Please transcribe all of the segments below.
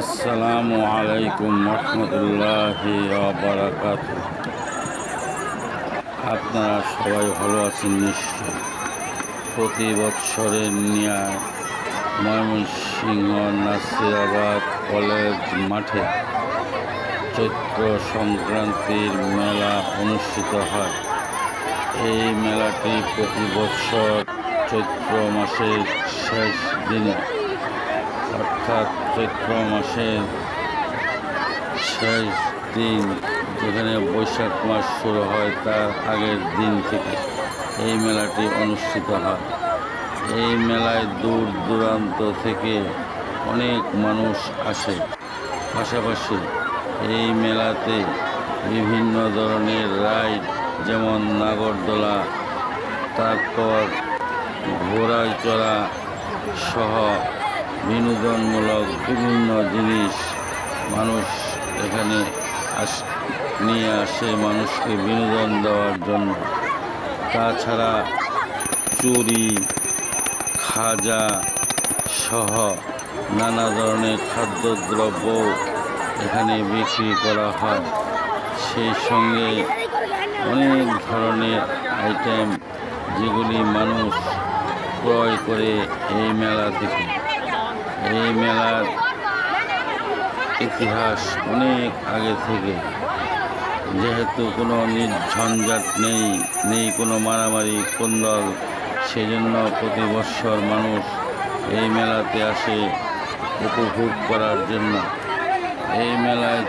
আসসালামু আলাইকুম রহমতুল্লাহি ওয়া বারাকাতুহু। আপনারা সবাই ভালো আছেন নিশ্চয়। প্রতি বৎসরের ন্যায় ময়মনসিংহ নাসিরাবাদ কলেজ মাঠে চৈত্র সংক্রান্তির মেলা অনুষ্ঠিত হয়। এই মেলাটি প্রতি বৎসর চৈত্র মাসের শেষ দিনে অর্থাৎ চৈত্র মাসের শেষ দিন, যেখানে বৈশাখ মাস শুরু হয় তার আগের দিন থেকে এই মেলাটি অনুষ্ঠিত হয়। এই মেলায় দূর দূরান্ত থেকে অনেক মানুষ আসে। পাশাপাশি এই মেলাতে বিভিন্ন ধরনের রাইড, যেমন নাগরদোলা, তারপর ঘোড়ায় চড়া সহ বিনোদনমূলক বিভিন্ন জিনিস মানুষ এখানে নিয়ে আসে মানুষকে বিনোদন দেওয়ার জন্য। তাছাড়া চুরি, খাজা সহ নানা ধরনের খাদ্যদ্রব্য এখানে বিক্রি করা হয়। সেই সঙ্গে অনেক ধরনের আইটেম যেগুলি মানুষ ক্রয় করে এই মেলা থেকে। এই মেলার ইতিহাস অনেক আগে থেকে, যেহেতু কোনো ঝঞ্ঝাট নেই কোনো মারামারি কোন্দল, সেজন্য প্রতি বৎসর মানুষ এই মেলাতে আসে উপভোগ করার জন্য। এই মেলায়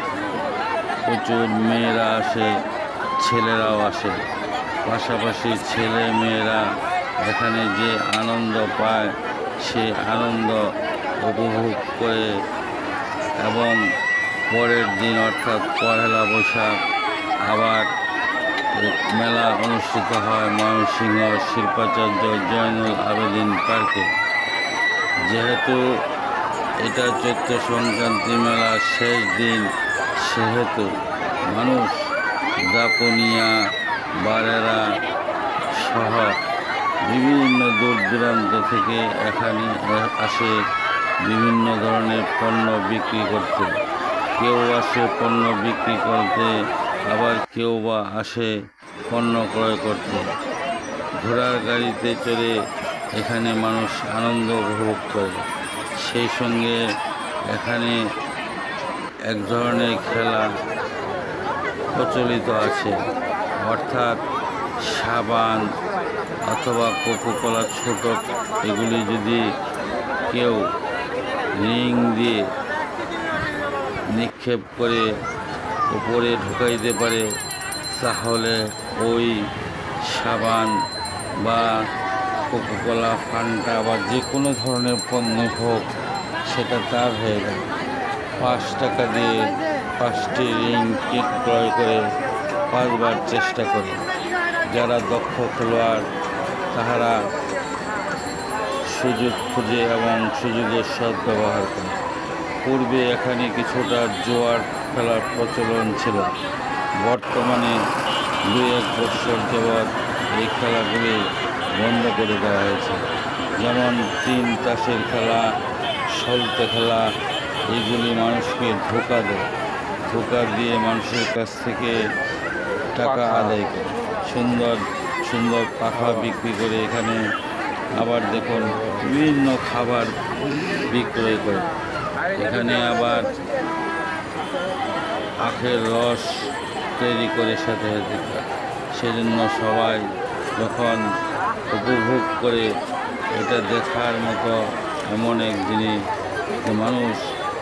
প্রচুর মেয়েরা আসে, ছেলেরাও আসে। পাশাপাশি ছেলে মেয়েরা এখানে যে আনন্দ পায় সে আনন্দ উপভোগ করে এবং পরের দিন অর্থাৎ পহেলা বৈশাখ আবার মেলা অনুষ্ঠিত হয় ময়মনসিংহ শিল্পাচার্য জয়নুল আবেদিন পার্কে। যেহেতু এটা চৈত্র সংক্রান্তি মেলার শেষ দিন, সেহেতু মানুষ দাপুনিয়া, বারেরা সহ বিভিন্ন দূর দূরান্ত থেকে এখানে আসে বিভিন্ন ধরনের পণ্য বিক্রি করতে। কেউ আসে পণ্য বিক্রি করতে, আবার কেউ বা আসে পণ্য ক্রয় করতে। ঘোড়ার গাড়িতে চড়ে এখানে মানুষ আনন্দ উপভোগ করে। সেই সঙ্গে এখানে এক ধরনের খেলা প্রচলিত আছে, অর্থাৎ সাবান অথবা কোকোকোলা ছোট এগুলি যদি কেউ রিং দিয়ে নিক্ষেপ করে উপরে ঢুকাইতে পারে, তাহলে ওই সাবান বা কোকোকোলা, ফান্টা বা যে কোনো ধরনের পণ্য হোক, সেটা তার হয়ে গেল। 5 টাকা দিয়ে 5টি রিং ক্রয় করে 5 বার চেষ্টা করে। যারা দক্ষ খেলোয়াড় তাহারা সুযোগ খুঁজে এবং সুযোগের সদ্ব্যবহার করে। পূর্বে এখানে কিছুটা জোয়ার খেলার প্রচলন ছিল, বর্তমানে 2-1 বছর যাবৎ এই খেলাগুলি বন্ধ করে দেওয়া হয়েছে। যেমন 3 তাসের খেলা, সলতে খেলা, এইগুলি মানুষকে ধোঁকা দিয়ে মানুষের কাছ থেকে টাকা আদায় করে সুন্দর সুন্দর পাখা বিক্রি করে এখানে। আবার দেখুন বিভিন্ন খাবার বিক্রয় করে এখানে। আবার আখের রস তৈরি করে সাথে সাথে, সেজন্য সবাই যখন উপভোগ করে, এটা দেখার মতো এমন এক জিনিস যে মানুষ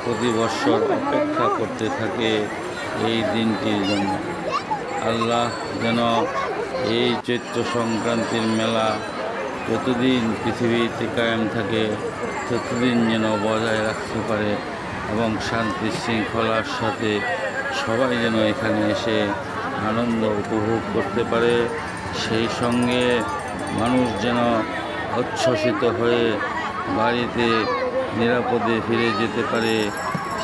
প্রতি বৎসর অপেক্ষা করতে থাকে এই দিনটির জন্য। আল্লাহ যেন এই চৈত্র সংক্রান্তির মেলা যতদিন পৃথিবীতে কায়েম থাকে ততদিন যেন বজায় রাখতে পারে এবং শান্তি শৃঙ্খলার সাথে সবাই যেন এখানে এসে আনন্দ উপভোগ করতে পারে। সেই সঙ্গে মানুষ যেন উচ্ছ্বসিত হয়ে বাড়িতে নিরাপদে ফিরে যেতে পারে,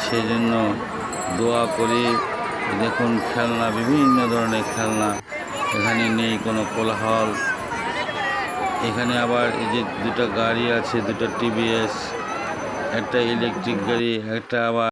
সেজন্য দোয়া করি। দেখুন খেলনা, বিভিন্ন ধরনের খেলনা, এখানে নেই কোনো কোলাহল। এখানে আবার এই যে 2টা গাড়ি আছে, 2টা টিভিএস, একটা ইলেকট্রিক গাড়ি, একটা আবার